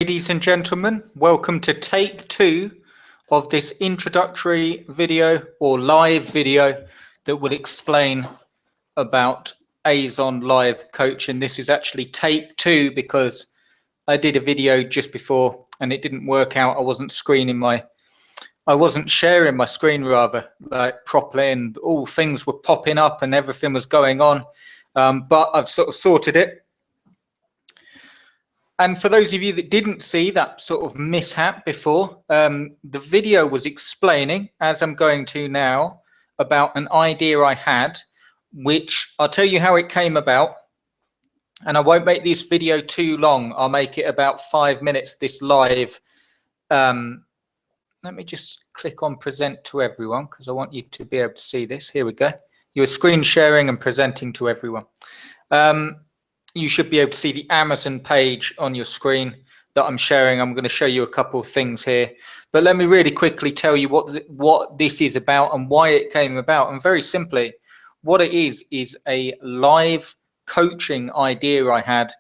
Ladies and gentlemen, welcome to take 2 of this introductory video or live video that will explain about Azon live coaching. This is actually take 2 because I did a video just before and it didn't work out. I wasn't sharing my screen rather like properly, and all things were popping up and everything was going on. But I've sort of sorted it. And for those of you that didn't see that sort of mishap before, the video was explaining, as I'm going to now, about an idea I had, which I'll tell you how it came about. And I won't make this video too long. I'll make it about 5 minutes, this live. Let me just click on present to everyone because I want you to be able to see this. Here we go. You're screen sharing and presenting to everyone. You should be able to see the Amazon page on your screen that I'm sharing. I'm going to show you a couple of things here, but let me really quickly tell you what this is about and why it came about. And very simply, what it is a live coaching idea I had,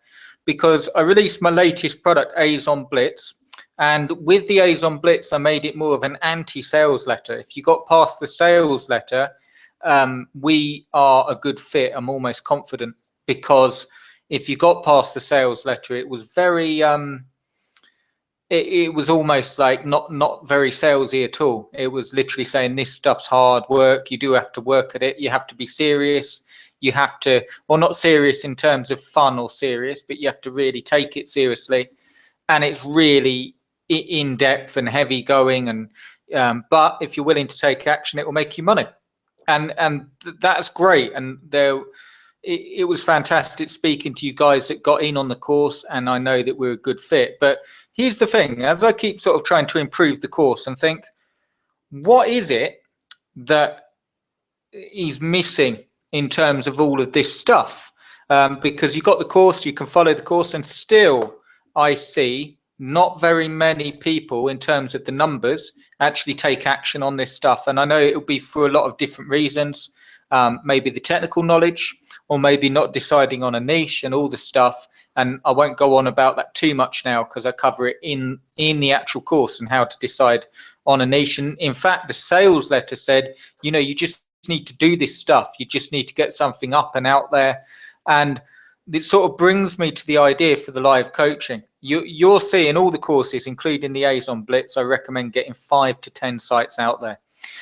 because I released my latest product, Azon Blitz, and with the Azon Blitz, I made it more of an anti-sales letter. If you got past the sales letter, we are a good fit. I'm almost confident, because if you got past the sales letter, it was very, it was almost like not very salesy at all. It was literally saying this stuff's hard work. You do have to work at it. You have to be serious. You have to, well, not serious in terms of fun or serious, but you have to really take it seriously. And it's really in depth and heavy going. And but if you're willing to take action, it will make you money. And that's great. And it was fantastic speaking to you guys that got in on the course, and I know that we're a good fit. But here's the thing, as I keep sort of trying to improve the course and think, what is it that is missing in terms of all of this stuff? Because you got the course, you can follow the course, and still I see not very many people in terms of the numbers actually take action on this stuff. And I know it'll be for a lot of different reasons. Maybe the technical knowledge, or maybe not deciding on a niche and all the stuff. And I won't go on about that too much now because I cover it in the actual course and how to decide on a niche. And in fact, the sales letter said, you know, you just need to do this stuff. You just need to get something up and out there. And it sort of brings me to the idea for the live coaching. You're seeing all the courses, including the Azon Blitz. I recommend getting 5 to 10 sites out there.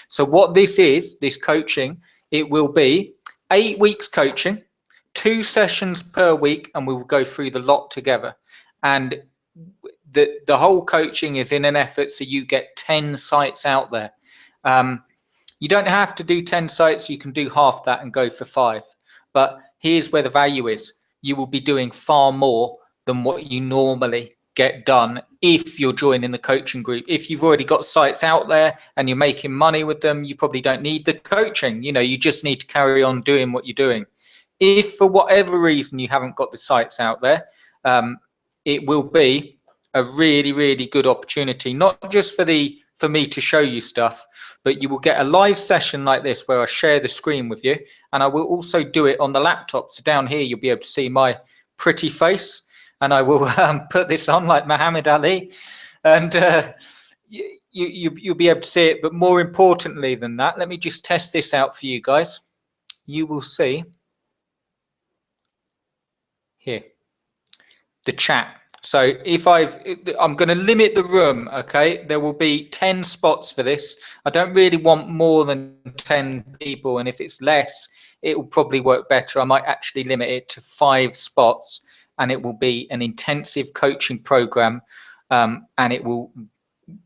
So what this is, this coaching, it will be 8 weeks coaching, 2 sessions per week, and we will go through the lot together. And the whole coaching is in an effort so you get 10 sites out there. You don't have to do 10 sites. You can do half that and go for 5. But here's where the value is. You will be doing far more than what you normally get done if you're joining the coaching group. If you've already got sites out there and you're making money with them, you probably don't need the coaching. You know, you just need to carry on doing what you're doing. If for whatever reason you haven't got the sites out there, it will be a really, really good opportunity, not just for me to show you stuff, but you will get a live session like this where I share the screen with you, and I will also do it on the laptop. So down here, you'll be able to see my pretty face, and I will put this on like Muhammad Ali, and you'll be able to see it. But more importantly than that, let me just test this out for you guys. You will see here the chat. So if I'm going to limit the room, okay? There will be 10 spots for this. I don't really want more than 10 people, and if it's less, it will probably work better. I might actually limit it to 5 spots. And it will be an intensive coaching program, and it will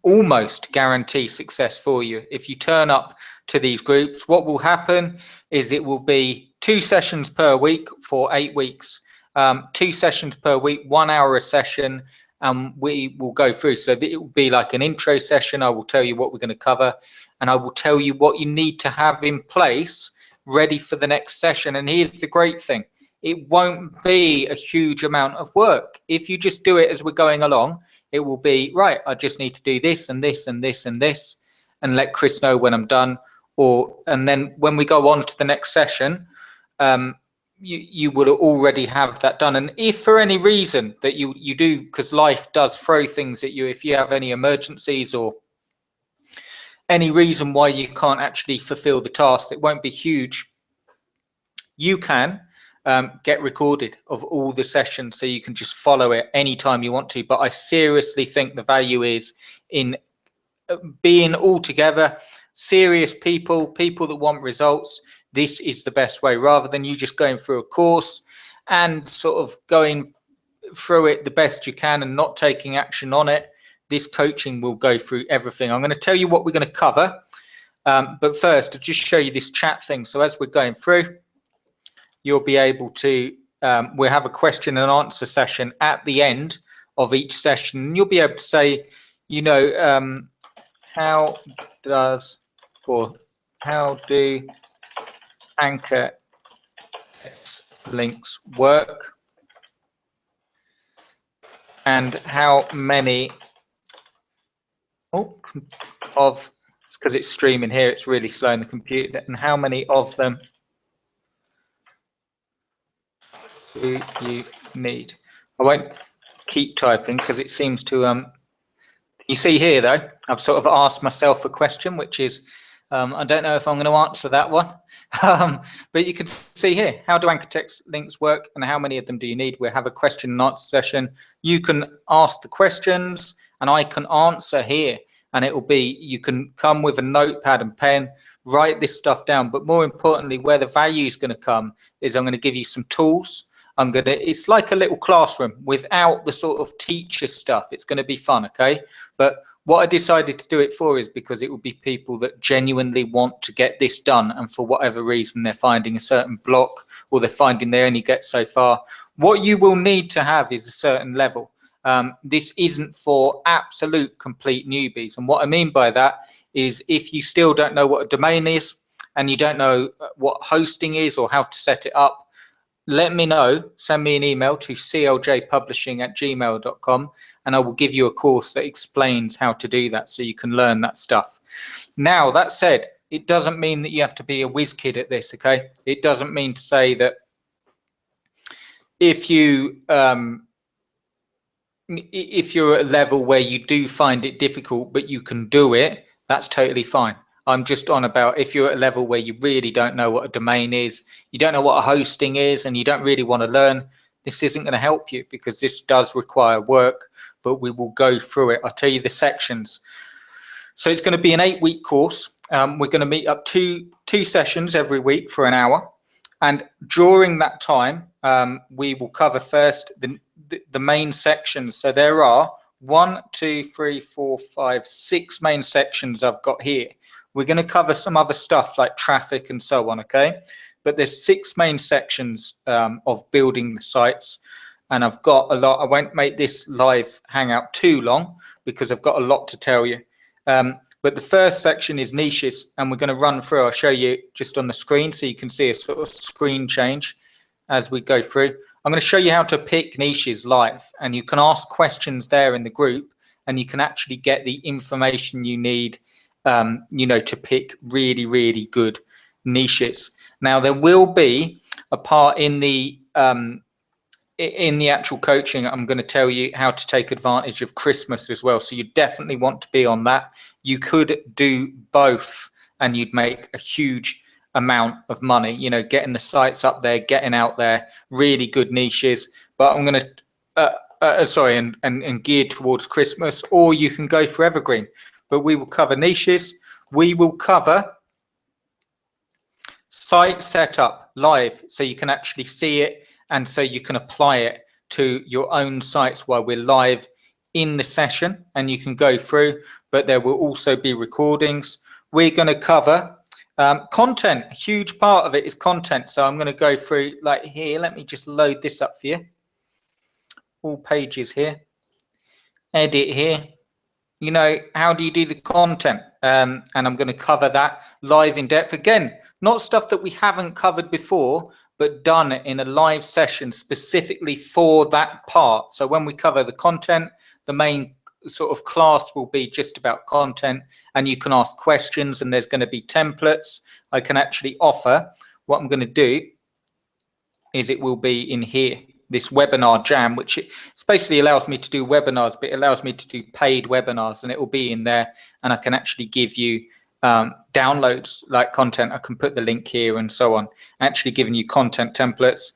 almost guarantee success for you. If you turn up to these groups, what will happen is it will be 2 sessions per week for 8 weeks, 2 sessions per week, 1 hour a session, and we will go through. So it will be like an intro session. I will tell you what we're going to cover, and I will tell you what you need to have in place ready for the next session. And here's the great thing. It won't be a huge amount of work. If you just do it as we're going along, it will be, right, I just need to do this and this and this and this, and let Chris know when I'm done. And then when we go on to the next session, you would already have that done. And if for any reason that you do, because life does throw things at you, if you have any emergencies or any reason why you can't actually fulfill the task, it won't be huge. You can get recorded of all the sessions, so you can just follow it anytime you want to. But I seriously think the value is in being all together, serious people that want results. This is the best way, rather than you just going through a course and sort of going through it the best you can and not taking action on it. This coaching will go through everything. I'm going to tell you what we're going to cover. But first, to just show you this chat thing. So as we're going through, you'll be able to, we'll have a question and answer session at the end of each session. And you'll be able to say, you know, how do anchor links work, and how many of, it's because it's streaming here, it's really slow in the computer, and how many of them do you need? I won't keep typing because it seems to you see here though, I've sort of asked myself a question, which is I don't know if I'm going to answer that one. But you can see here, how do anchor text links work and how many of them do you need? We'll have a question and answer session. You can ask the questions and I can answer here, and it will be, you can come with a notepad and pen, write this stuff down. But more importantly, where the value is going to come is I'm going to give you some tools. It's like a little classroom without the sort of teacher stuff. It's going to be fun, okay? But what I decided to do it for is because it will be people that genuinely want to get this done, and for whatever reason they're finding a certain block, or they're finding they only get so far. What you will need to have is a certain level. This isn't for absolute complete newbies, and what I mean by that is if you still don't know what a domain is and you don't know what hosting is or how to set it up, let me know. Send me an email to cljpublishing@gmail.com and I will give you a course that explains how to do that so you can learn that stuff. Now, that said, it doesn't mean that you have to be a whiz kid at this, okay? It doesn't mean to say that if you're at a level where you do find it difficult but you can do it, that's totally fine. I'm just on about if you're at a level where you really don't know what a domain is, you don't know what a hosting is, and you don't really want to learn, this isn't going to help you, because this does require work, but we will go through it. I'll tell you the sections. So it's going to be an 8-week course. We're going to meet up two sessions every week for an hour. And during that time, we will cover first the main sections. So there are 6 main sections I've got here. We're going to cover some other stuff like traffic and so on, okay? But there's 6 main sections of building the sites, and I've got a lot. I won't make this live hangout too long because I've got a lot to tell you. But the first section is niches, and we're going to run through. I'll show you just on the screen so you can see a sort of screen change as we go through. I'm going to show you how to pick niches live, and you can ask questions there in the group, and you can actually get the information you need, you know, to pick really, really good niches. Now, there will be a part in the actual coaching. I'm going to tell you how to take advantage of Christmas as well. So you definitely want to be on that. You could do both and you'd make a huge amount of money, you know, getting the sites up there, getting out there, really good niches. But I'm going to, and geared towards Christmas, or you can go for evergreen. But we will cover niches. We will cover site setup live, so you can actually see it and so you can apply it to your own sites while we're live in the session, and you can go through, but there will also be recordings. We're going to cover content. A huge part of it is content. So I'm going to go through, like here, let me just load this up for you. All pages here. Edit here. You know, how do you do the content? And I'm going to cover that live in depth. Again, not stuff that we haven't covered before, but done in a live session specifically for that part. So when we cover the content, the main sort of class will be just about content, and you can ask questions, and there's going to be templates I can actually offer. What I'm going to do is it will be in here, this webinar jam, which it basically allows me to do webinars, but it allows me to do paid webinars, and it will be in there, and I can actually give you downloads like content. I can put the link here and so on, actually giving you content templates.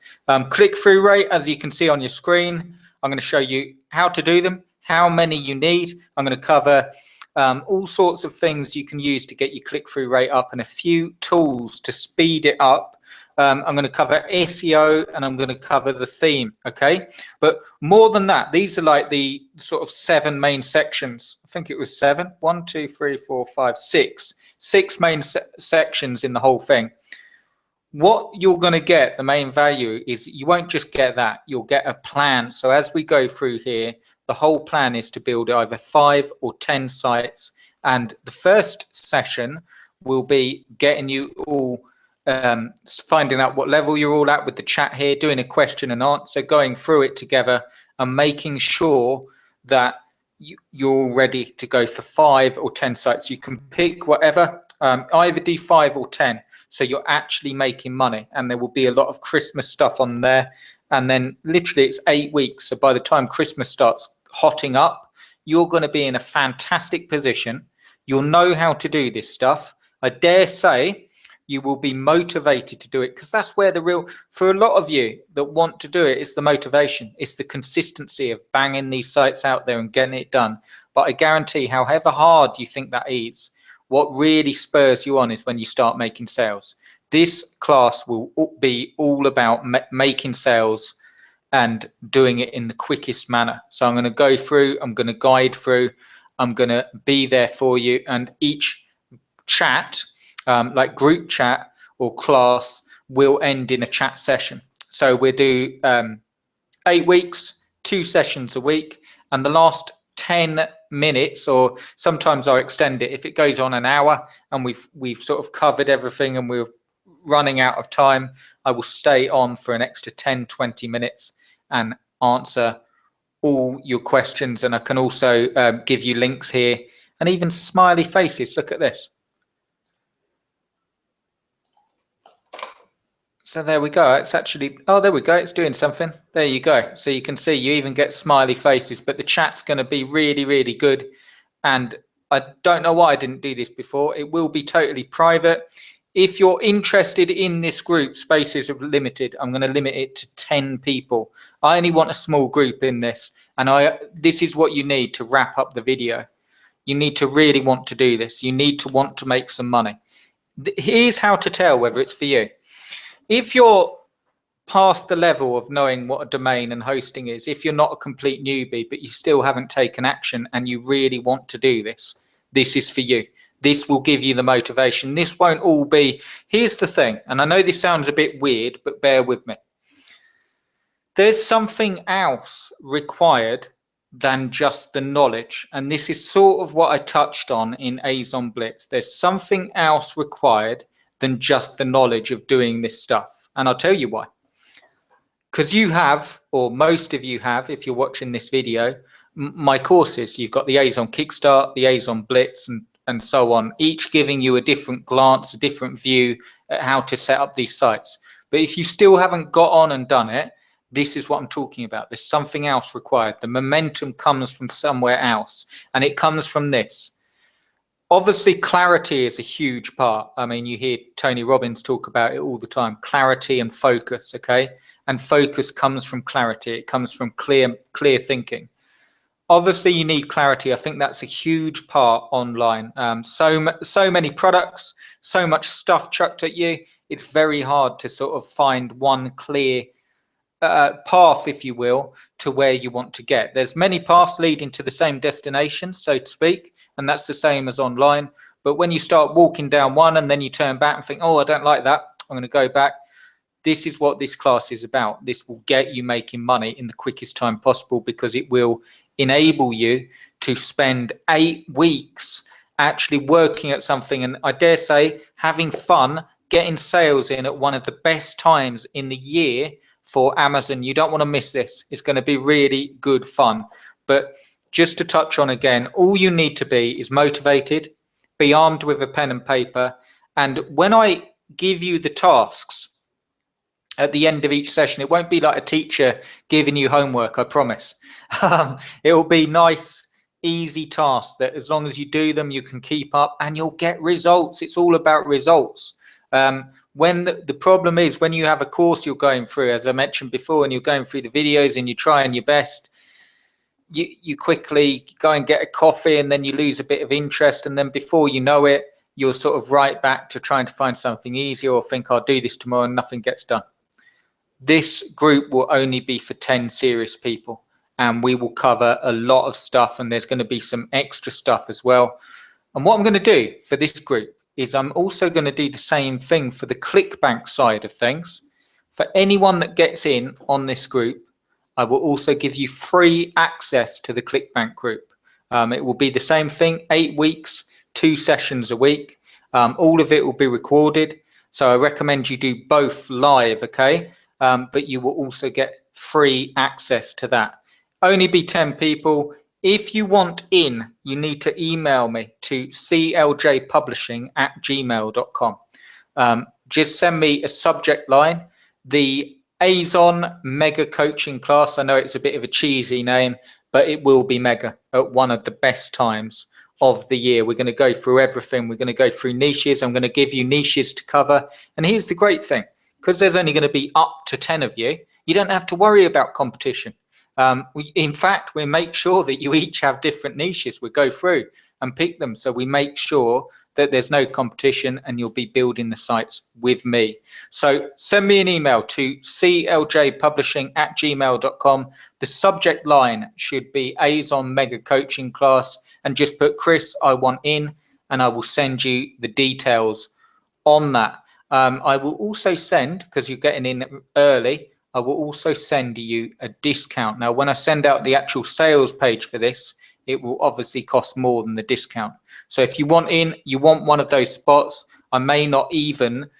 Click-through rate, as you can see on your screen, I'm going to show you how to do them, how many you need. I'm going to cover all sorts of things you can use to get your click-through rate up, and a few tools to speed it up. I'm going to cover SEO, and I'm going to cover the theme, okay? But more than that, these are like the sort of 7 main sections. I think it was 7. 1, 2, 3, 4, 5, 6. 6 main sections in the whole thing. What you're going to get, the main value, is you won't just get that. You'll get a plan. So as we go through here, the whole plan is to build either 5 or 10 sites. And the first session will be getting you all finding out what level you're all at with the chat here, doing a question and answer, going through it together, and making sure that you're all ready to go for 5 or 10 sites. You can pick whatever, either do 5 or 10, so you're actually making money, and there will be a lot of Christmas stuff on there. And then literally it's 8 weeks, so by the time Christmas starts hotting up, you're going to be in a fantastic position. You'll know how to do this stuff. I dare say you will be motivated to do it, because that's where the real, for a lot of you that want to do it, it's the motivation, it's the consistency of banging these sites out there and getting it done. But I guarantee, however hard you think that is, what really spurs you on is when you start making sales. This class will be all about making sales and doing it in the quickest manner. So I'm going to go through, I'm going to guide through, I'm going to be there for you, and each chat, like group chat or class, will end in a chat session. So we'll do 8 weeks, 2 sessions a week, and the last 10 minutes, or sometimes I extend it if it goes on an hour and we've sort of covered everything and we're running out of time, I will stay on for an extra 10-20 minutes and answer all your questions. And I can also give you links here and even smiley faces. Look at this. So there we go. It's actually, oh, there we go. It's doing something. There you go. So you can see you even get smiley faces, but the chat's going to be really, really good. And I don't know why I didn't do this before. It will be totally private. If you're interested in this group, spaces are limited. I'm going to limit it to 10 people. I only want a small group in this. And this is what you need to wrap up the video. You need to really want to do this. You need to want to make some money. Here's how to tell whether it's for you. If you're past the level of knowing what a domain and hosting is, if you're not a complete newbie, but you still haven't taken action and you really want to do this, this is for you. This will give you the motivation. This won't all be, here's the thing, and I know this sounds a bit weird, but bear with me. There's something else required than just the knowledge. And this is sort of what I touched on in Azon Blitz. There's something else required than just the knowledge of doing this stuff. And I'll tell you why. Because you have, or most of you have, if you're watching this video, my courses. You've got the Azon Kickstart, the Azon Blitz, and so on, each giving you a different glance, a different view at how to set up these sites. But if you still haven't got on and done it, this is what I'm talking about. There's something else required. The momentum comes from somewhere else, and it comes from this. Obviously, clarity is a huge part. I mean, you hear Tony Robbins talk about it all the time, clarity and focus, okay? And focus comes from clarity. It comes from clear thinking. Obviously, you need clarity. I think that's a huge part online. So many products, so much stuff chucked at you. It's very hard to sort of find one clear path, if you will, to where you want to get. There's many paths leading to the same destination, so to speak, and that's the same as online. But when you start walking down one and then you turn back and think, oh, I don't like that, I'm going to go back. This is what this class is about. This will get you making money in the quickest time possible, because it will enable you to spend 8 weeks actually working at something, and I dare say having fun, getting sales in at one of the best times in the year for Amazon. You don't want to miss this. It's going to be really good fun. But just to touch on again, all you need to be is motivated, be armed with a pen and paper. And when I give you the tasks, at the end of each session. It won't be like a teacher giving you homework, I promise. It will be nice, easy tasks that as long as you do them, you can keep up and you'll get results. It's all about results. When the problem is when you have a course you're going through, as I mentioned before, and you're going through the videos and you're trying your best, you quickly go and get a coffee and then you lose a bit of interest, and then before you know it, you're sort of right back to trying to find something easier or think I'll do this tomorrow and nothing gets done. This group will only be for 10 serious people, and we will cover a lot of stuff, and there's going to be some extra stuff as well. And what I'm going to do for this group is I'm also going to do the same thing for the ClickBank side of things. For anyone that gets in on this group, I will also give you free access to the ClickBank group. It will be the same thing, 8 weeks, 2 sessions a week. All of it will be recorded. So I recommend you do both live, okay? But you will also get free access to that. Only be 10 people. If you want in, you need to email me to cljpublishing@gmail.com. Just send me a subject line, the Azon Mega Coaching Class. I know it's a bit of a cheesy name, but it will be mega at one of the best times of the year. We're going to go through everything. We're going to go through niches. I'm going to give you niches to cover. And here's the great thing, because there's only going to be up to 10 of you, you don't have to worry about competition. In fact, we make sure that you each have different niches. We go through and pick them. So we make sure that there's no competition and you'll be building the sites with me. So send me an email to cljpublishing@gmail.com. The subject line should be Azon Mega Coaching Class, and just put Chris, I want in, and I will send you the details on that. I will also send, because you're getting in early, I will also send you a discount. Now, when I send out the actual sales page for this, it will obviously cost more than the discount. So if you want in, you want one of those spots, I may not even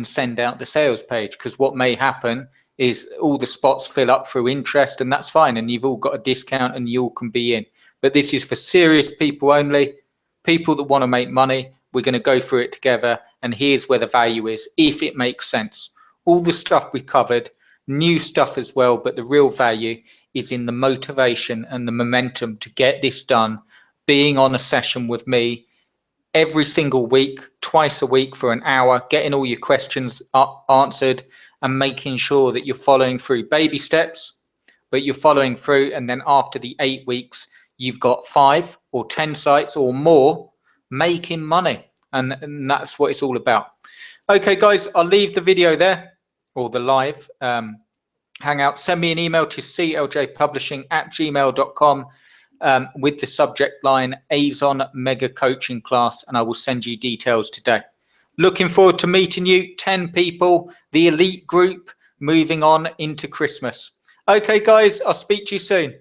send out the sales page, because what may happen is all the spots fill up through interest, and that's fine, and you've all got a discount and you all can be in. But this is for serious people only, people that want to make money. We're going to go through it together, and here's where the value is, if it makes sense. All the stuff we covered, new stuff as well, but the real value is in the motivation and the momentum to get this done, being on a session with me every single week, twice a week for an hour, getting all your questions answered and making sure that you're following through baby steps, but you're following through, and then after the 8 weeks, you've got 5 or 10 sites or more making money, and that's what it's all about. Okay, guys, I'll leave the video there, or the live hangout. Send me an email to cljpublishing@gmail.com with the subject line Azon Mega Coaching Class, and I will send you details today. Looking forward to meeting you, 10 people, the elite group, moving on into Christmas. Okay, guys, I'll speak to you soon.